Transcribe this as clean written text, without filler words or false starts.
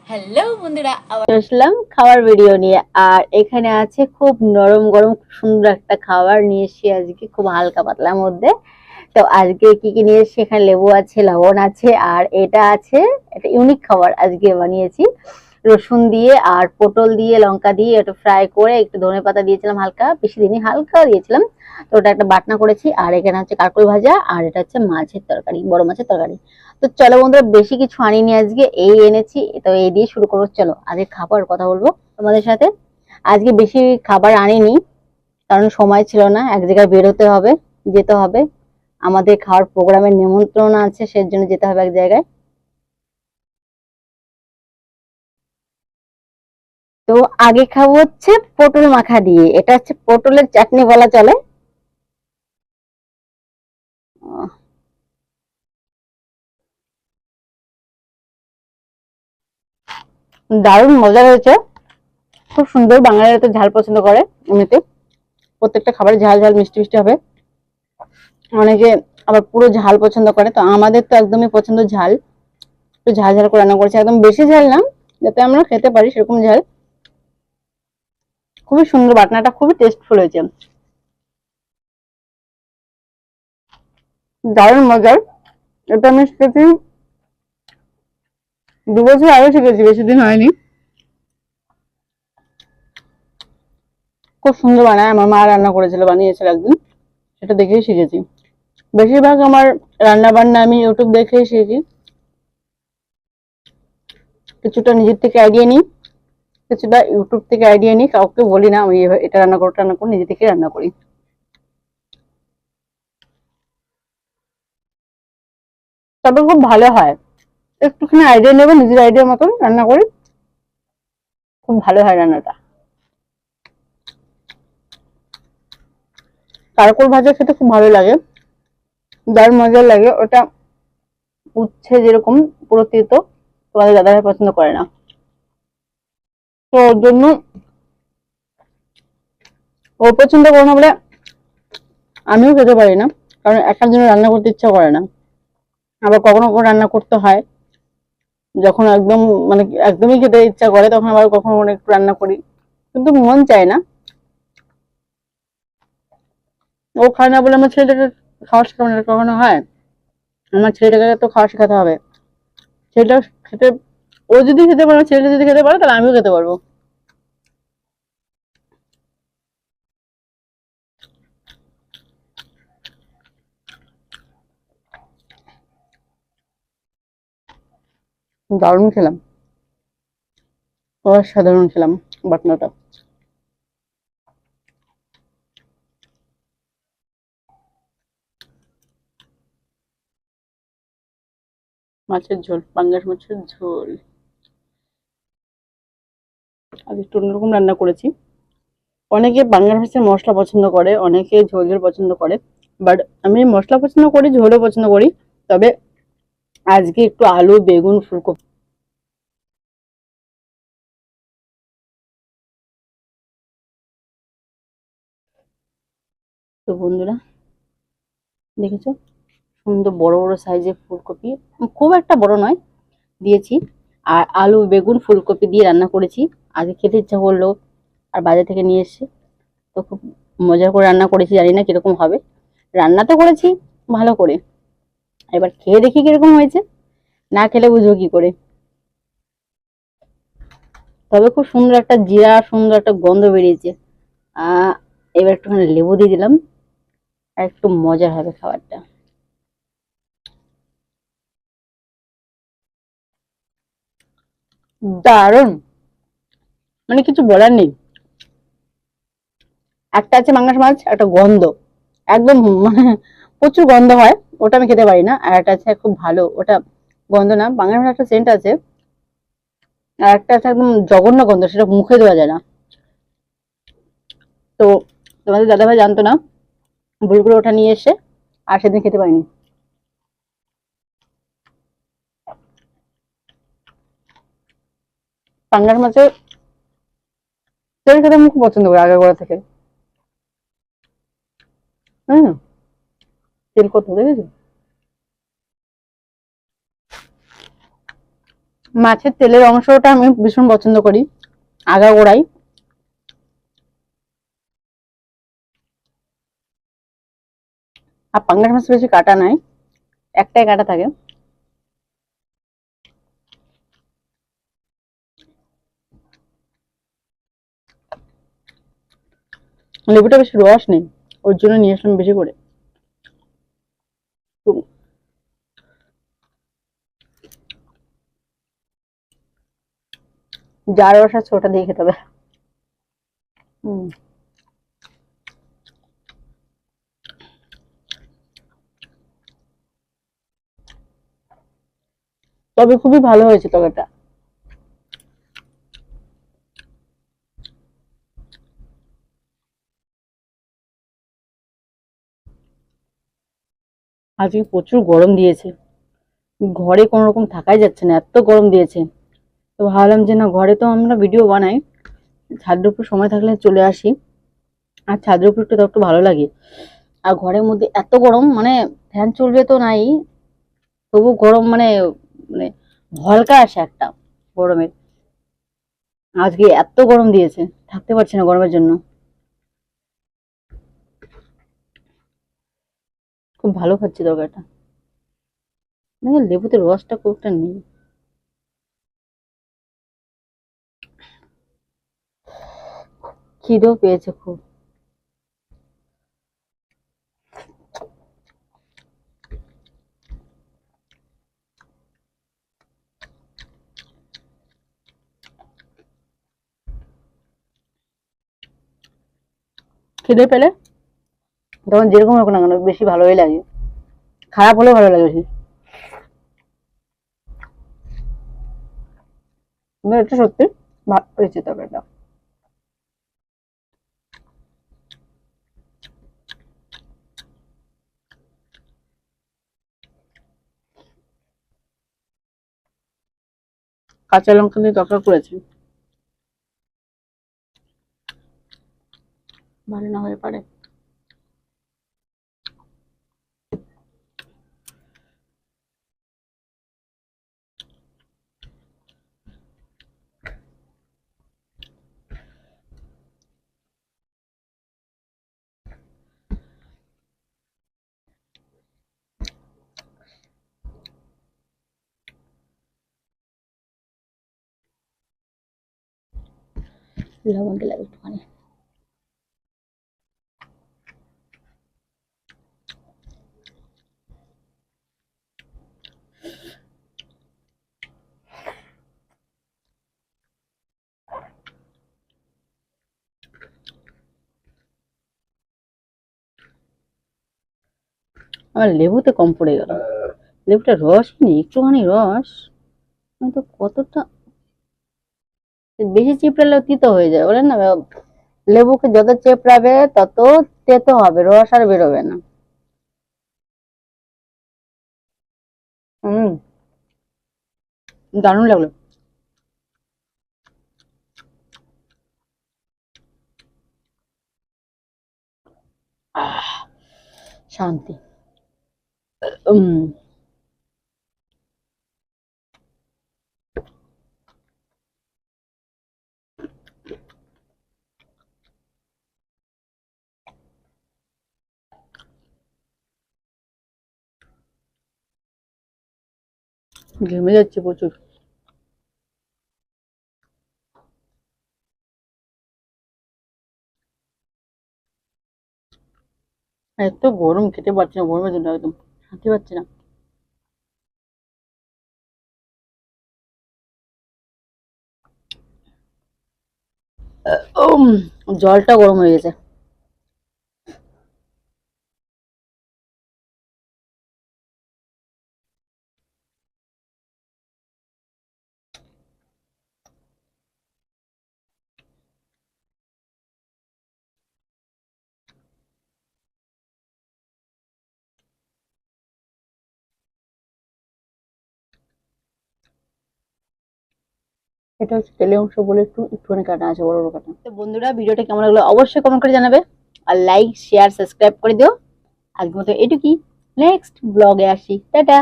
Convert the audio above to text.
Hello বন্ধুরা, আবার আসলাম খাবার ভিডিও নিয়ে। আর এখানে আছে খুব নরম গরম খুব সুন্দর একটা খাবার নিয়ে এসেছি আজকে, খুব হালকা পাতলার মধ্যে। তো আজকে কি কি নিয়ে এসেছি, এখানে লেবু আছে, লবণ আছে, আর এটা আছে, এটা ইউনিক খাবার আজকে বানিয়েছি। রসুন দিয়ে আর পটল দিয়ে লঙ্কা দিয়ে একটু ফ্রাই করে একটু ধনেপাতা দিয়েছিলাম, হালকা বেশি দিনই হালকা দিয়েছিলাম। তো ওটা একটা বাটনা করেছি। আর এখানে হচ্ছে কারকল ভাজা, আর এটা হচ্ছে মাছের তরকারি, বড় মাছের তরকারি। তো চলো বন্ধুরা, বেশি কিছু আনিনি আজকে, এই এনেছি। তো এই দিয়ে শুরু করবো। চলো আজকে খাবার কথা বলবো তোমাদের সাথে। আজকে বেশি খাবার আনিনি, কারণ সময় ছিল না, এক জায়গায় বেরোতে হবে, যেতে হবে। আমাদের খাওয়ার প্রোগ্রামের নিমন্ত্রণ আছে, সেজন্য যেতে হবে এক জায়গায়। তো আগে খাবো হচ্ছে পটল মাখা দিয়ে, এটা হচ্ছে পটলের চাটনি বলা চলে। আহ, দারুণ মজা হয়েছে, খুব সুন্দর। বাঙালিরা তো ঝাল পছন্দ করে এমনিতে, প্রত্যেকটা খাবারে ঝাল ঝাল মিষ্টি মিষ্টি হবে। অনেকে আবার পুরো ঝাল পছন্দ করে, তো আমাদের তো একদমই পছন্দ ঝাল। একটু ঝাল ঝাল করে রান্না করেছি, একদম বেশি ঝাল না, যাতে আমরা খেতে পারি সেরকম ঝাল। খুবই সুন্দর, বাটনাটা খুবই টেস্টফুল হয়েছে, দারুণ মজার। এটা আমি শিখেছি 2 বছর আগে, শিখেছি, বেশি দিন হয়নি। খুব সুন্দর বানায়, আমার মা রান্না করেছিল, বানিয়েছিল একদিন, সেটা দেখেই শিখেছি। বেশিরভাগ আমার রান্না বান্না আমি ইউটিউব দেখেই শিখি। কিছুটা নিজের থেকে আইডিয়া নিই, কিছুটা ইউটিউব থেকে আইডিয়া নিই, কাউকে বলি না আমি এটা রান্না করো রান্না করি, নিজে থেকে রান্না করি। তবে খুব ভালো হয়, একটুখানি আইডিয়া নেবো, নিজের আইডিয়া মতন রান্না করি, খুব ভালো হয় রান্নাটা। কারকল ভাজা খেতে খুব ভালো লাগে, দারুণ মজা লাগে ওটা। উচ্ছে যেরকম পুরো তেতো, তোমাদের দাদাভাই পছন্দ করে না, তো ওর জন্য, ও পছন্দ করে না বলে আমিও খেতে পারি না, কারণ একার জন্য রান্না করতে ইচ্ছা করে না। আবার কখনো কখনো রান্না করতে হয়, যখন একদম মানে একদমই খেতে ইচ্ছা করে, তখন আবার কখনো কখনো একটু রান্না করি, কিন্তু মন চায় না। ও খায় না বলে আমার ছেলেটাকে খাওয়া শেখাবো না, কখনো হয়? আমার ছেলেটাকে তো খাওয়া শেখাতে হবে। ছেলেটা খেতে, ও যদি খেতে পারে, ছেলেটা যদি খেতে পারে, তাহলে আমিও খেতে পারবো। দারুণ খেলাম, অসাধারণ খেলাম বাটনাটা। মাছের ঝোল, পাঙ্গাস মাছের ঝোল। আজ একটু অন্যরকম রান্না করেছি। অনেকে পাঙ্গাস মাছের মশলা পছন্দ করে, অনেকে ঝোল ঝোল পছন্দ করে, বাট আমি মশলা পছন্দ করি, ঝোলও পছন্দ করি। তবে আজকে একটু আলু, বেগুন, ফুলকপি। তো বন্ধুরা, দেখেছো, সুন্দর বড় বড় সাইজের ফুলকপি, খুব একটা বড় নয়, দিয়েছি। আর আলু, বেগুন, ফুলকপি দিয়ে রান্না করেছি। আগে খেতে ইচ্ছা করলো, আর বাজার থেকে নিয়ে এসে, তো খুব মজা করে রান্না করেছি, জানি না কিরকম হবে। রান্না তো করেছি ভালো করে, এবার খেয়ে দেখি কিরকম হয়েছে, না খেলে বুঝবো কি করে। তবে খুব সুন্দর একটা জিরা, সুন্দর একটা গন্ধ বেরিয়েছে। আহ এবার একটুখানি লেবু দিয়ে দিলাম, আর একটু মজার হবে খাবারটা। দারুণ, মানে কিছু বলার নেই। একটা আছে পাঙ্গাস মাছ, একটা গন্ধ, একদম মানে প্রচুর গন্ধ হয়, ওটা আমি খেতে পারি না। আর একটা আছে খুব ভালো, ওটা গন্ধ না, পাঙ্গাস মাছ একটা সেন্ট আছে। আর একটা আছে একদম জঘন্য গন্ধ, সেটা মুখে দেওয়া যায় না। তো তোমাদের দাদাভাই জানতো না, ভুল করে ওটা নিয়ে এসে, আর সেদিন খেতে পারিনি। পাঙ্গাস মাছের তেল খেতে আমি খুব পছন্দ করি আগে গোড়া থেকে। হম, তেল কত দেখেছো? মাছের তেলের অংশটা আমি ভীষণ পছন্দ করি, আগাগোড়াই। আর পাঙ্গাস মাছ বেশি কাটা নাই, একটাই কাটা থাকে। লেবুটা বেশি রস নেই, ওর জন্য নিয়ে আসলাম বেশি করে। যার রস আছে ওটা দিয়ে খেতে হবে। তবে খুবই ভালো হয়েছে তরকারিটা। আজকে প্রচুর গরম দিয়েছে, ঘরে কোনো রকম থাকাই যাচ্ছে না, এত গরম দিয়েছে। তো ভাবলাম যে না, ঘরে তো আমরা ভিডিও বানাই, ছাদের উপর সময় থাকলে চলে আসি। আর ছাদের উপর একটু ভালো লাগে। আর ঘরের মধ্যে এত গরম, মানে ফ্যান চলবে তো নাই, তবু গরম মানে মানে হলকা আসে একটা গরমের। আজকে এত গরম দিয়েছে, থাকতে পারছি না গরমের জন্য। খুব ভালো খাচ্ছি তরকারিটা, মানে লেবুতে রসটা খুব একটা নেই। খিদেও পেয়েছে খুব। খিদে পেলে তখন যেরকম হোক না কেন বেশি ভালোই লাগে, খারাপ হলেও ভালো লাগে বেশি। কিন্তু এটা সত্যি ভালো হয়েছে তরকারিটা। কাঁচা লঙ্কা দিয়ে তরকারি করেছি, ভালো না হয়ে পারে। লবণ দিলাম একটুখানি। আমার লেবুতে কম পড়ে গেল, লেবুটা রস নেই, একটুখানি রস, তো কতটা বেশি চিপড়ালেও তিতো হয়ে যায়, বলেন না? লেবুকে যত চেপড়াবে তত তেতো হবে, রস আর বেরোবে না। হম, দারুণ লাগলো। আহ, শান্তি। উম ঘেমে যাচ্ছে প্রচুর। এত গরম, খেতে পারছি না গরমের জন্য, একদম শান্তি পাচ্ছি না। উম, জলটা গরম হয়ে গেছে। এটা হচ্ছে তেলের অংশ বলে একটুখানি কাটা আছে, বড় বড় কাটা। তো বন্ধুরা, ভিডিওটা কেমন লাগলো অবশ্যই কমেন্ট করে জানাবে, আর লাইক শেয়ার সাবস্ক্রাইব করে দিও। আজকের মতো এটুকুই, নেক্সট ব্লগে আসি, টাটা।